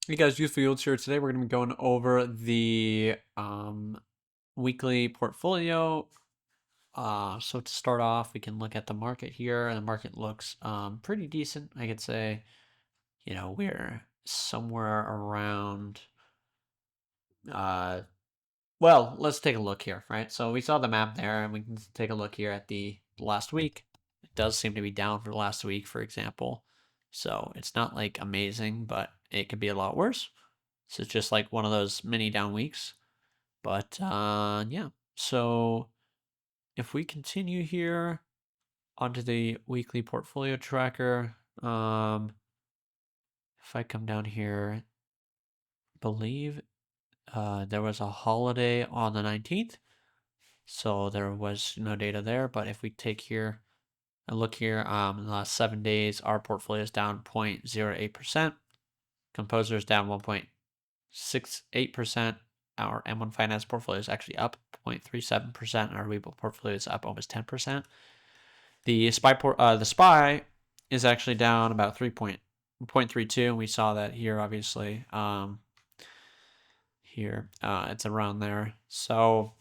Hey guys, Youth Fields here. Today we're going to be going over the weekly portfolio. So to start off, we can look at the market here, and the market looks pretty decent. I could say, we're somewhere around. Uh, well, let's take a look here, right? So we saw the map there, and we can take a look here at the last week. It does seem to be down for the last week, for example. So it's not like amazing, but it could be a lot worse. So it's just like one of those mini down weeks. But yeah, so if we continue here onto the weekly portfolio tracker, if I come down here, I believe there was a holiday on the 19th, so there was no data there. But if we take here and look here, in the last 7 days, our portfolio is down 0.08%. Composer is down 1.68%. Our M1 Finance portfolio is actually up 0.37%, and our Webull portfolio is up almost 10%. The SPY is actually down about 0.32, and we saw that here, obviously. Here, it's around there. So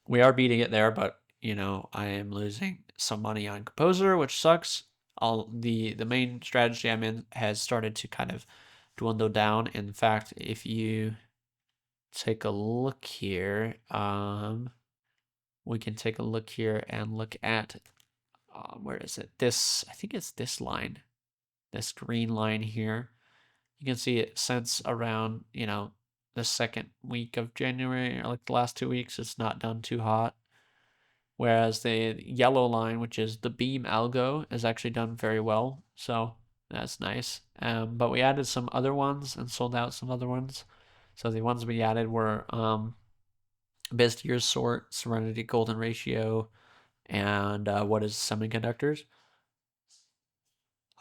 we are beating it there, but I am losing some money on Composer, which sucks. The main strategy I'm in has started to kind of dwindle down. In fact, if you take a look here, we can take a look here and look at where is it? I think it's this line, this green line here. You can see it since around the second week of January, or like the last 2 weeks, it's not done too hot. Whereas the yellow line, which is the beam algo, is actually done very well. So that's nice. But we added some other ones and sold out some other ones. So the ones we added were best year sort, Serenity Golden Ratio, and what is semiconductors.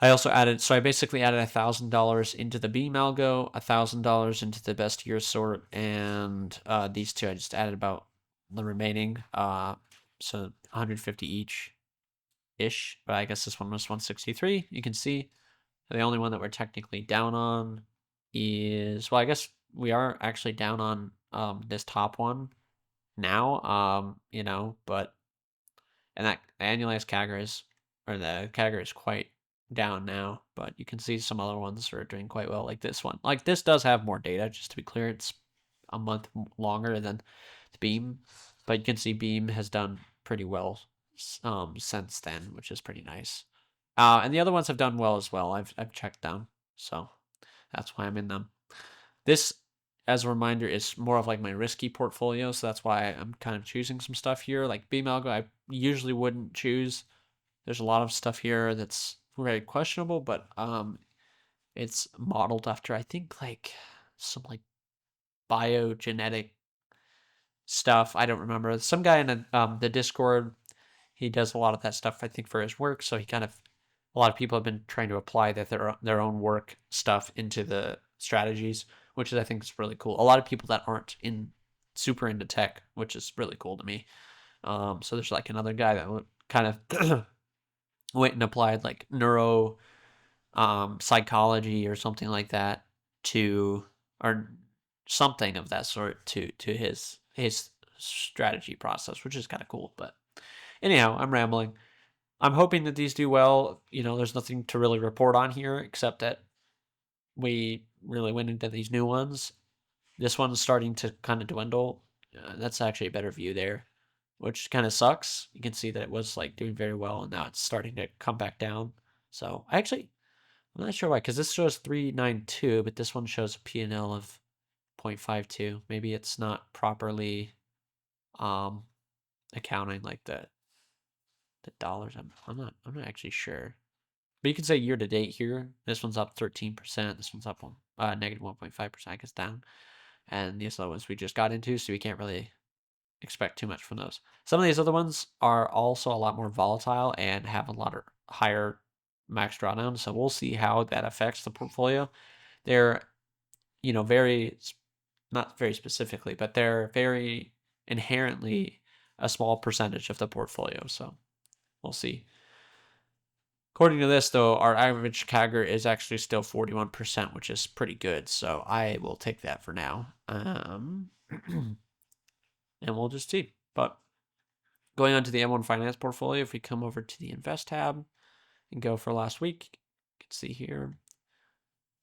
I basically added $1,000 into the beam algo, $1,000 into the best year sort, and these two I just added about the remaining. So 150 each ish, but I guess this one was 163. You can see the only one that we're technically down on is, well, I guess we are actually down on this top one now. But and that the annualized CAGR is, or the CAGR is quite down now, but you can see some other ones are doing quite well, like this one. Like this does have more data, just to be clear. It's a month longer than the Beam, but you can see Beam has done pretty well since then, which is pretty nice. And the other ones have done well as well. I've checked them, so that's why I'm in them. This, as a reminder, is more of like my risky portfolio, so that's why I'm kind of choosing some stuff here. Like Beam Algo, I usually wouldn't choose. There's a lot of stuff here that's very questionable, but it's modeled after, I think, like some like biogenetic stuff. I don't remember. Some guy in the Discord, he does a lot of that stuff, I think, for his work. So he kind of, a lot of people have been trying to apply their own work stuff into the strategies, which is, I think, is really cool. A lot of people that aren't super into tech, which is really cool to me. So there's like another guy that kind of went and applied like neuro psychology or something like that to, or something of that sort to his strategy process, which is kind of cool. But anyhow, I'm rambling. I'm hoping that these do well. There's nothing to really report on here except that we really went into these new ones. This one's starting to kind of dwindle. That's actually a better view there, which kind of sucks. You can see that it was like doing very well, and now it's starting to come back down. So I'm not sure why, because this shows 392, but this one shows a P&L of 0.52. Maybe it's not properly um accounting like the dollars. I'm not actually sure. But you can say year to date here. This one's up 13%. This one's up negative 1.5%, I guess, down. And these other ones we just got into, so we can't really expect too much from those. Some of these other ones are also a lot more volatile and have a lot of higher max drawdown. So we'll see how that affects the portfolio. They're, very, not very specifically, but they're very inherently a small percentage of the portfolio. So we'll see. According to this, though, our average CAGR is actually still 41%, which is pretty good. So I will take that for now. And we'll just see. But going on to the M1 Finance portfolio, if we come over to the Invest tab and go for last week, you can see here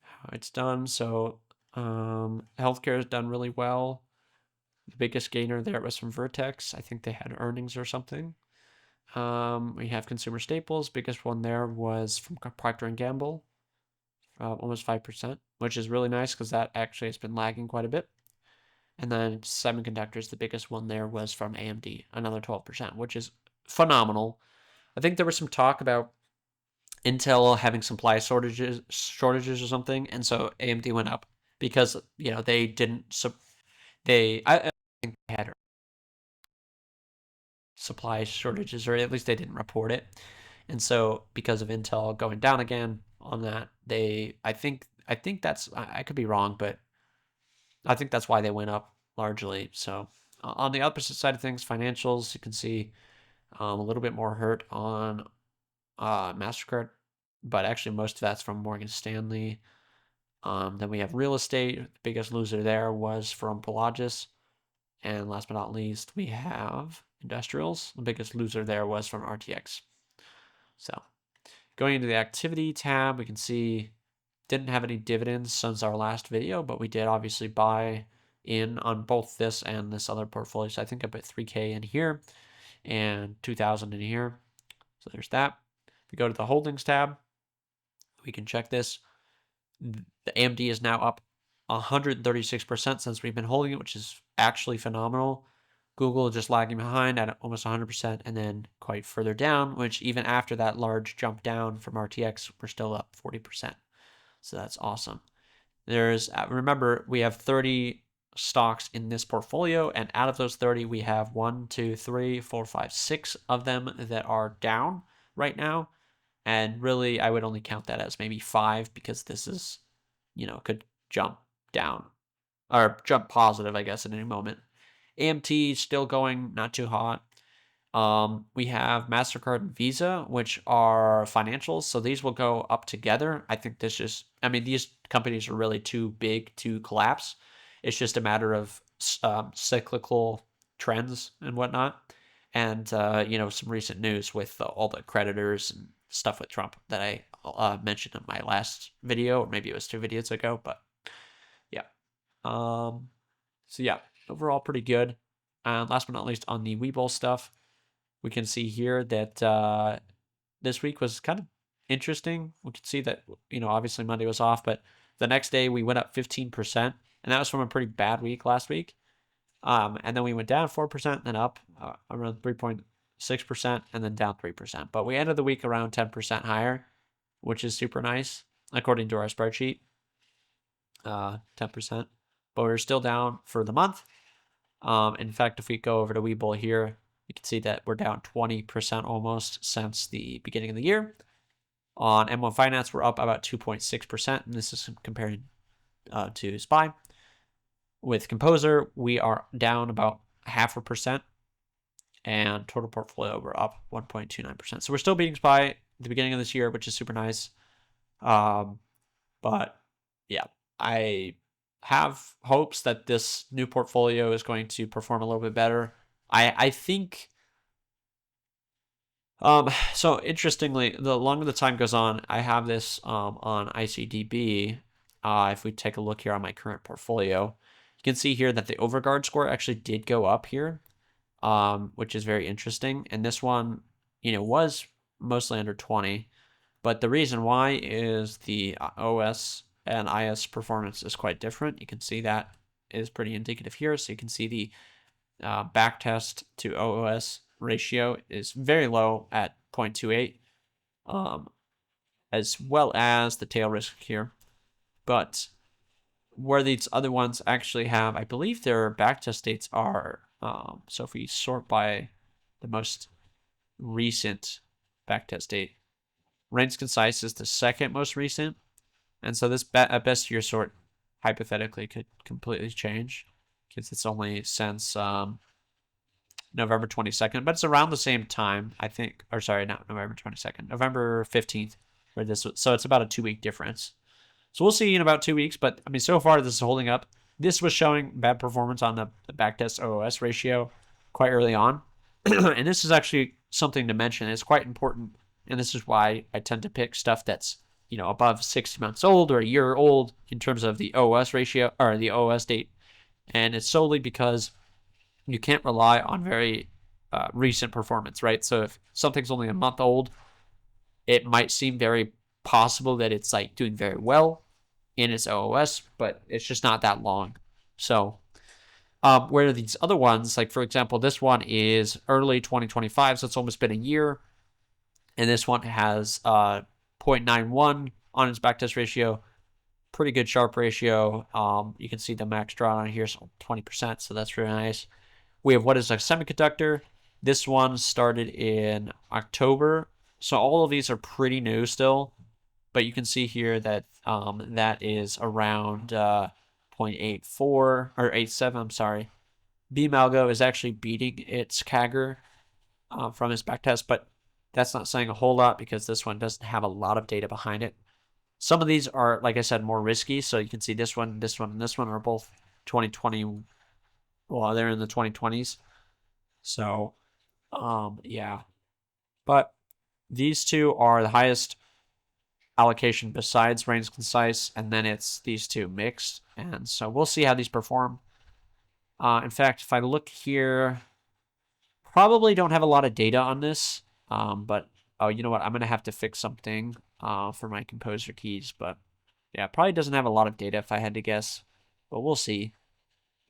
how it's done. So healthcare has done really well. The biggest gainer there was from Vertex. I think they had earnings or something. We have consumer staples. Biggest one there was from Procter and Gamble, almost 5%, which is really nice because that actually has been lagging quite a bit. And then semiconductors, the biggest one there was from AMD, another 12%, which is phenomenal. I think there was some talk about Intel having supply shortages or something, and so AMD went up because they didn't. I think they had supply shortages, or at least they didn't report it. And so because of Intel going down again on that, I think that's, I could be wrong, but I think that's why they went up largely. So on the opposite side of things, financials, you can see a little bit more hurt on MasterCard, but actually most of that's from Morgan Stanley. Then we have real estate. The biggest loser there was from Prologis. And last but not least, we have industrials. The biggest loser there was from RTX. So going into the activity tab, we can see didn't have any dividends since our last video, but we did obviously buy in on both this and this other portfolio. So I think I put 3K in here and 2,000 in here. So there's that. If we go to the holdings tab, we can check this. The AMD is now up 136% since we've been holding it, which is actually phenomenal. Google just lagging behind at almost 100%, and then quite further down, which even after that large jump down from RTX, we're still up 40%. So that's awesome. Remember, we have 30 stocks in this portfolio, and out of those 30, we have 1, 2, 3, 4, 5, 6 of them that are down right now. And really, I would only count that as maybe 5 because this is, could jump down or jump positive, I guess, at any moment. AMT still going, not too hot. We have MasterCard and Visa, which are financials. So these will go up together. I think these companies are really too big to collapse. It's just a matter of cyclical trends and whatnot. And, some recent news with all the creditors and stuff with Trump that I mentioned in my last video, or maybe it was 2 videos ago, but yeah. So yeah, overall pretty good. Last but not least, on the Webull stuff, we can see here that this week was kind of interesting. We can see that, obviously Monday was off, but the next day we went up 15%, and that was from a pretty bad week last week. And then we went down 4%, then up around 3.6%, and then down 3%. But we ended the week around 10% higher, which is super nice, according to our spreadsheet. 10%. But we're still down for the month. In fact, if we go over to Webull here, you can see that we're down 20% almost since the beginning of the year. On M1 Finance, we're up about 2.6%, and this is comparing to SPY. With Composer, we are down about 0.5%, and total portfolio, we're up 1.29%. So we're still beating SPY at the beginning of this year, which is super nice. But yeah, I have hopes that this new portfolio is going to perform a little bit better. I think. So interestingly, the longer the time goes on, I have this on ICDB. If we take a look here on my current portfolio, you can see here that the overguard score actually did go up here, which is very interesting. And this one, was mostly under 20. But the reason why is the OS and IS performance is quite different. You can see that is pretty indicative here. So you can see the backtest to OOS ratio is very low at 0.28, as well as the tail risk here. But where these other ones actually have, I believe their backtest dates are, so if we sort by the most recent backtest date, Reigns Concise is the second most recent. And so this best year sort hypothetically could completely change because it's only since November 22nd, but it's around the same time, I think. Or sorry, not November 22nd, November 15th, where this was. So it's about a 2-week difference. So we'll see in about 2 weeks. But I mean, so far this is holding up. This was showing bad performance on the backtest OOS ratio quite early on. And this is actually something to mention. It's quite important. And this is why I tend to pick stuff that's, above 60 months old or a year old in terms of the OOS ratio or the OOS date. And it's solely because you can't rely on very recent performance, right? So if something's only a month old, it might seem very possible that it's like doing very well in its OOS, but it's just not that long. So where these other ones, like for example, this one is early 2025, so it's almost been a year. And this one has 0.91 on its backtest ratio. Pretty good Sharp ratio. You can see the max draw on here, so 20%, so that's really nice. We have what is a semiconductor. This one started in October, so all of these are pretty new still. But you can see here that that is around 0.84 or 87. I'm sorry. BMalgo is actually beating its CAGR from its backtest, but that's not saying a whole lot because this one doesn't have a lot of data behind it. Some of these are, like I said, more risky. So you can see this one, and this one are both 2020. Well, they're in the 2020s. So, yeah. But these two are the highest allocation besides Reigns Concise, and then it's these two mixed. And so we'll see how these perform. In fact, if I look here, probably don't have a lot of data on this. But oh, you know what? I'm gonna have to fix something for my composer keys. But yeah, probably doesn't have a lot of data if I had to guess. But we'll see.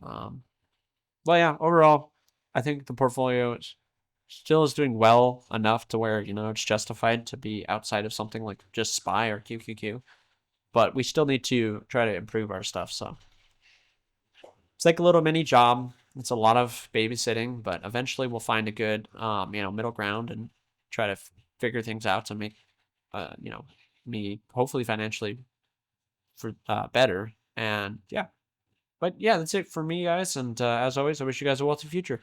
Well, yeah, overall, I think the portfolio still is doing well enough to where, it's justified to be outside of something like just SPY or QQQ. But we still need to try to improve our stuff. So it's like a little mini job. It's a lot of babysitting, but eventually we'll find a good, middle ground and try to figure things out to make, me hopefully financially for better. And yeah. But yeah, that's it for me, guys. And as always, I wish you guys a wealthy future.